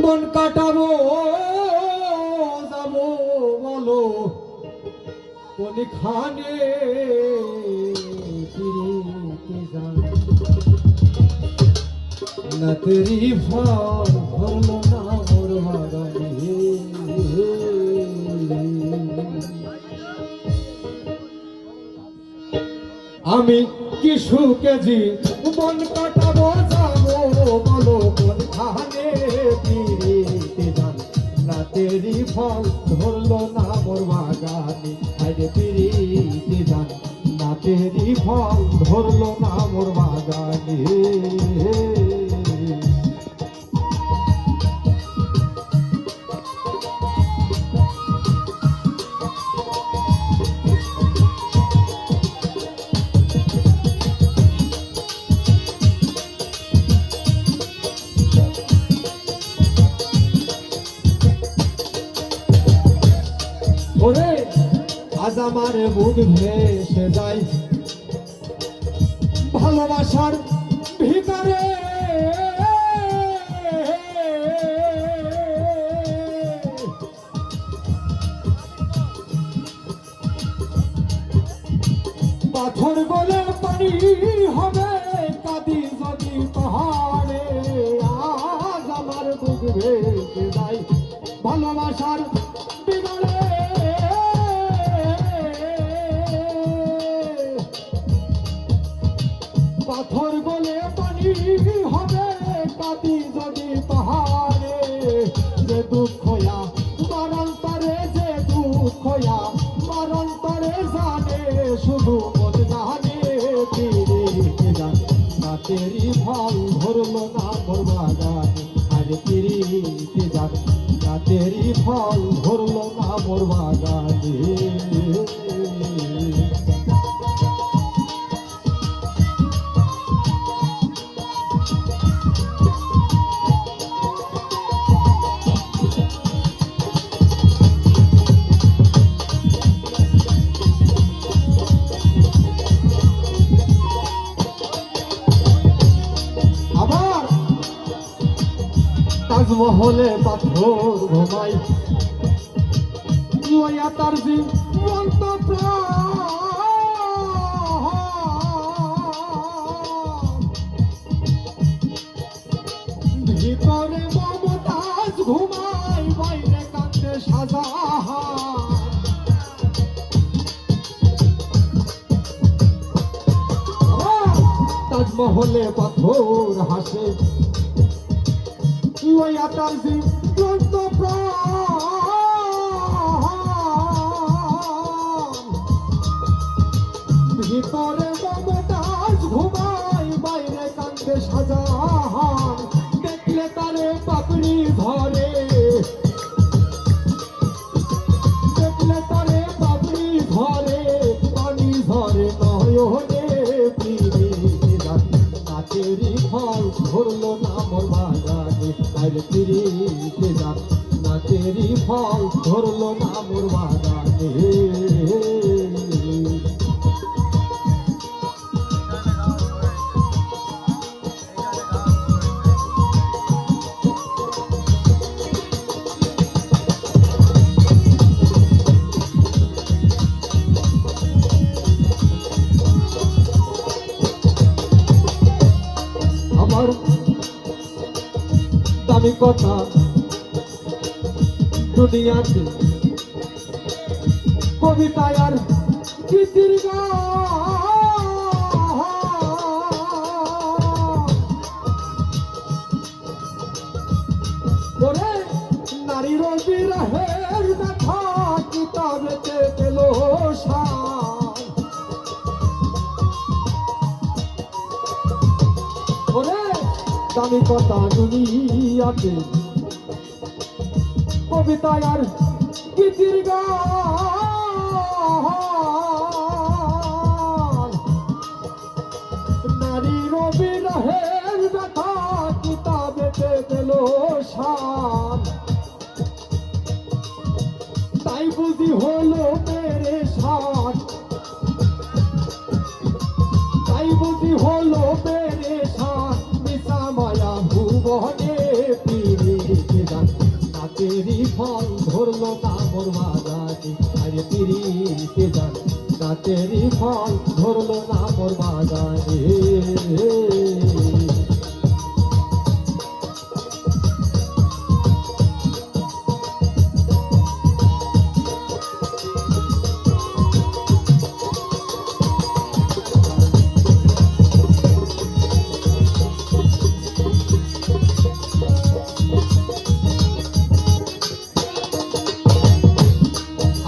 মন কাটাবো যাবো বলো কোনখানে ফিরিতে যান না তেরি ফল ভরলো না মোর বাগানে আমি কি সুখেজি মন কাটাবো যাবো বলো কোনখানে ফিরিতে যান না তেরি ফল ধরলো না মোর বাগানে আরে ফিরিতে যান না তেরি ফল ধরলো না মোর বাগানে ওরে আজ আমার বুক ভেসে যায় ভালোবাসার ভিতরে পাথর গলে পানি হবে কাঁদি যদি পাহাড়ে আজ আমার বুক ভেসে যায় ভালোবাসার ভিতরে পাথর গলে পানি হবে কাঁদি যদি পাহাড়ে যে দুঃখয়া মারণ পারে যে দুঃখয়া মারণ পারে জানে শুধু মন জানে ফিরিতে যান না তেরি ফল ধরলো না মোর বাগানে আরে ফিরিতে যান না তেরি ফল ধরলো না মোর বাগানে তাজমহলে পাথর ঘুমাই লইয়া তার জীবন্ত ভিতরে মমতাজ ঘুমাই বাইরে কান্দে শাহজাহান তাজমহলে পাথর হাসে লইয়া তার জীবন্ত ভিতরে মমতাজ ঘুমাই বাইরে কান্দে শাহজাহান দেখলে তারে পাপড়ি ধরে দেখলে তারে পাপড়ি ধরে পানি ধরে নয়নে ফিরিতে যান না তেরি ফল ধরলো না মোর বাগানে আরে ফিরিতে যান না তেরি ফল ধরলো না মোর বাগানে আমার দামি কথা দুনিয়াতে কবিতায় আর গীতির ওরে নারীর বিরহের ব্যথা কিতাবেতে পেল সার ওরে দামি কথা দুনিয়াতে কবিতায় আর গীতির গান নারীর বিরহের ব্যথা কিতাবেতে পেল সার তাই বুঝি হলো মেরে সার তাই বুঝি হলো মেরে সার ফল ধরলো না মোর বাগানে আরে পিরিতে জান নাচেরই ফল ধরলো না মোর বাগানে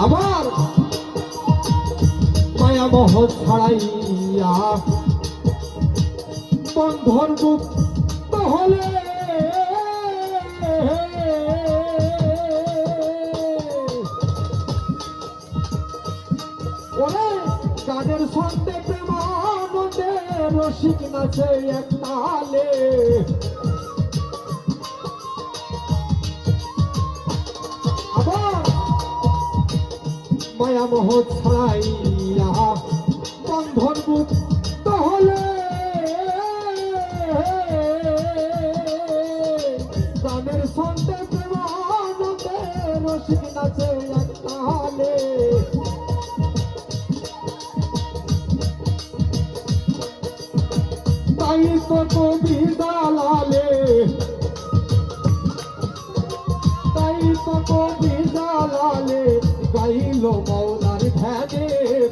আবার মায়া মোহ ছাড়াইয়া বন্ধন মুক্ত হলে ওরে গানের সন্তে প্রেমানন্দে রসিক নাচে এক তালে মায়া মোহ ছাড়াইয়া বন্ধন মুক্ত হলে গানের সন্তে প্রেমানন্দে রসিক নাচে এক তালে তাই তো কবি দালালে তাই তো কবি দালালে গাইল মৌলার ধ্যানে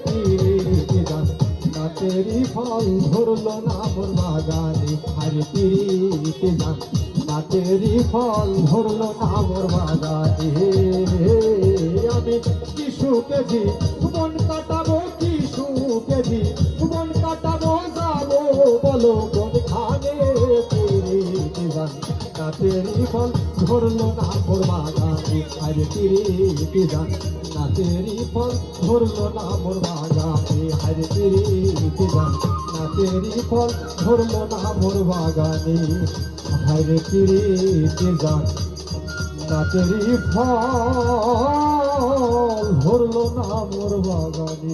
পিরিতি গান নাচেরই ফল ধরলো না মোর বাগানে আরে পিরিতি গান নাচেরই ফল ধরলো না মোর বাগানে আমি কি সুখেছি মন কাটাবো কি সুখেছি মন কাটাবো যাবো বলো কোনখানে পিরিতি গান নাচেরই ফল ধরলো না মোর বাগানে আরে পিরিতি গান নাচেরই ফল ধরলো না মোর বাগানে আরে পিরিতি গান নাচেরই ফল ধরলো না মোর বাগানে আরে পিরিতি গান নাচেরই ফল ধরলো না মোর বাগানে